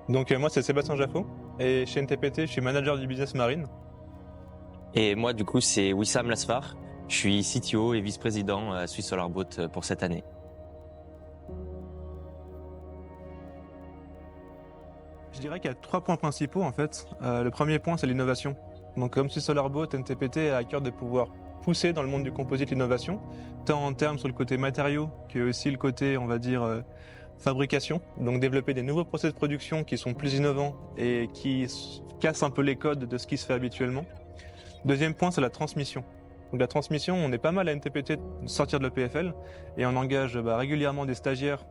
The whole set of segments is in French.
Donc moi c'est Sébastien Jaffot et chez NTPT je suis manager du business marine. Et moi du coup c'est Wissam Lasfar, je suis CTO et vice-président à Swiss Solar Boat pour cette année. Je dirais qu'il y a 3 points principaux en fait. Le premier point c'est l'innovation. Donc comme Swiss Solar Boat, NTPT a à cœur de pouvoir pousser dans le monde du composite l'innovation, tant en termes sur le côté matériaux que aussi le côté on va dire fabrication, donc développer des nouveaux process de production qui sont plus innovants et qui cassent un peu les codes de ce qui se fait habituellement. Deuxième point, c'est la transmission. Donc la transmission, on est pas mal à NTPT de sortir de l'EPFL et on engage régulièrement des stagiaires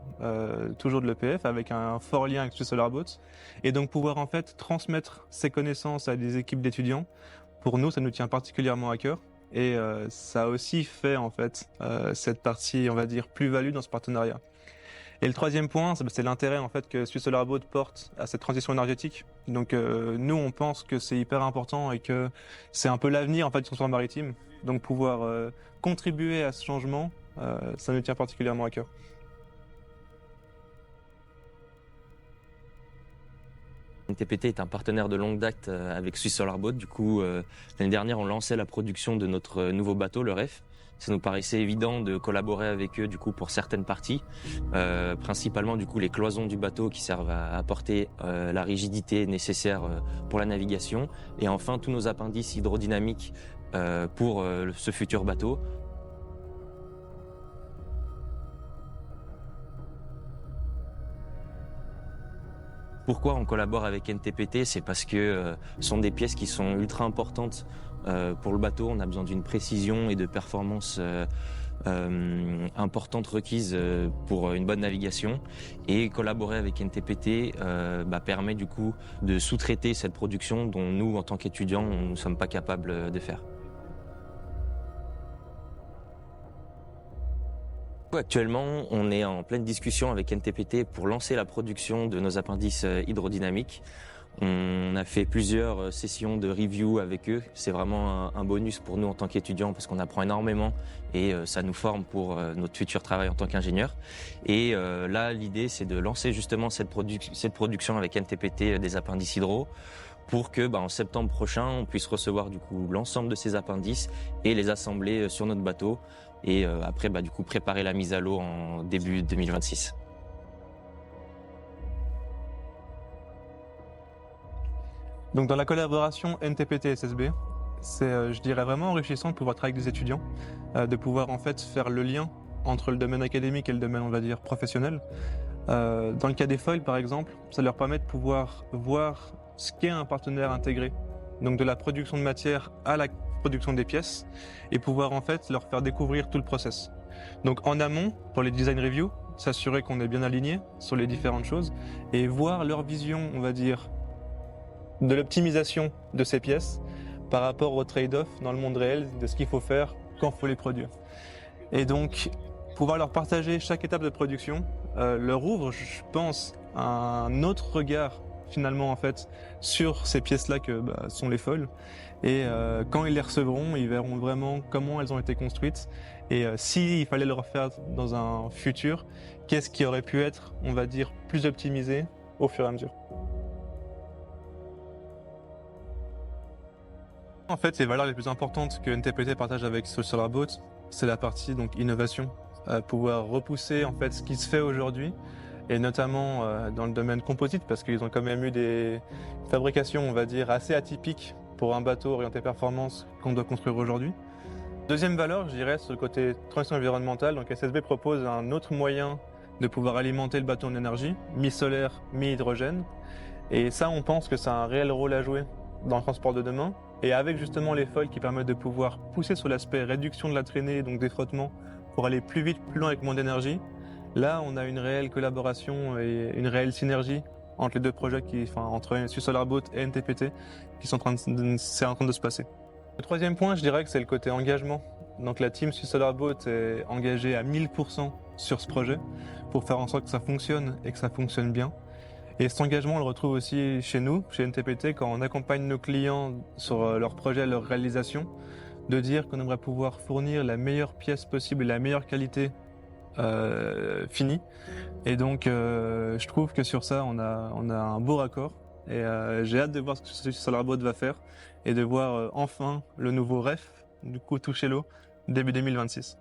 toujours de l'EPF avec un fort lien avec Swiss Solar Boat et donc pouvoir en fait transmettre ces connaissances à des équipes d'étudiants. Pour nous, ça nous tient particulièrement à cœur et ça a aussi fait en fait cette partie, on va dire, plus-value dans ce partenariat. Et le troisième point, c'est l'intérêt en fait que Swiss Solar Boat porte à cette transition énergétique. Donc nous, on pense que c'est hyper important et que c'est un peu l'avenir en fait du transport maritime. Donc pouvoir contribuer à ce changement, ça nous tient particulièrement à cœur. NTPT est un partenaire de longue date avec Swiss Solar Boat. Du coup, l'année dernière, on lançait la production de notre nouveau bateau, le REF. Ça nous paraissait évident de collaborer avec eux du coup pour certaines parties, principalement du coup les cloisons du bateau qui servent à apporter la rigidité nécessaire pour la navigation, et enfin tous nos appendices hydrodynamiques pour ce futur bateau. Pourquoi on collabore avec NTPT? C'est parce que ce sont des pièces qui sont ultra importantes pour le bateau. On a besoin d'une précision et de performance importantes requises pour une bonne navigation, et collaborer avec NTPT permet du coup de sous-traiter cette production dont nous, en tant qu'étudiants, nous ne sommes pas capables de faire. Actuellement, on est en pleine discussion avec NTPT pour lancer la production de nos appendices hydrodynamiques. On a fait plusieurs sessions de review avec eux. C'est vraiment un bonus pour nous en tant qu'étudiants parce qu'on apprend énormément et ça nous forme pour notre futur travail en tant qu'ingénieur. Et là, l'idée, c'est de lancer justement cette production avec NTPT des appendices hydro pour que en septembre prochain, on puisse recevoir du coup l'ensemble de ces appendices et les assembler sur notre bateau, et après du coup préparer la mise à l'eau en début 2026. Donc dans la collaboration NTPT-SSB, c'est, je dirais, vraiment enrichissant de pouvoir travailler avec des étudiants, de pouvoir en fait faire le lien entre le domaine académique et le domaine, on va dire, professionnel. Dans le cas des foils, par exemple, ça leur permet de pouvoir voir ce qu'est un partenaire intégré, donc de la production de matière à la production des pièces, et pouvoir en fait leur faire découvrir tout le process. Donc en amont, pour les design reviews, s'assurer qu'on est bien aligné sur les différentes choses, et voir leur vision, on va dire, de l'optimisation de ces pièces par rapport au trade-off dans le monde réel de ce qu'il faut faire quand il faut les produire. Et donc, pouvoir leur partager chaque étape de production leur ouvre, je pense, un autre regard finalement en fait sur ces pièces-là que sont les foils. Et quand ils les recevront, ils verront vraiment comment elles ont été construites et s'il fallait le refaire dans un futur, qu'est-ce qui aurait pu être, on va dire, plus optimisé au fur et à mesure. En fait, les valeurs les plus importantes que NTPT partage avec Swiss Solar Boat, c'est la partie donc innovation, pouvoir repousser en fait ce qui se fait aujourd'hui, et notamment dans le domaine composite, parce qu'ils ont quand même eu des fabrications, on va dire, assez atypiques pour un bateau orienté performance qu'on doit construire aujourd'hui. Deuxième valeur, je dirais, sur le côté transition environnementale, donc SSB propose un autre moyen de pouvoir alimenter le bateau en énergie, mi-solaire, mi-hydrogène, et ça, on pense que ça a un réel rôle à jouer dans le transport de demain. Et avec justement les foils qui permettent de pouvoir pousser sur l'aspect réduction de la traînée, donc des frottements, pour aller plus vite, plus loin avec moins d'énergie, là on a une réelle collaboration et une réelle synergie entre les deux projets, entre Swiss Solar Boat et NTPT, c'est en train de se passer. Le troisième point, je dirais que c'est le côté engagement. Donc la team Swiss Solar Boat est engagée à 1000% sur ce projet pour faire en sorte que ça fonctionne et que ça fonctionne bien. Et cet engagement, on le retrouve aussi chez nous, chez NTPT, quand on accompagne nos clients sur leurs projets, leur réalisation, de dire qu'on aimerait pouvoir fournir la meilleure pièce possible et la meilleure qualité fini. Et donc, je trouve que sur ça, on a un beau raccord. Et j'ai hâte de voir ce que SolarBot va faire et de voir enfin le nouveau ref, du coup, toucher l'eau, début 2026.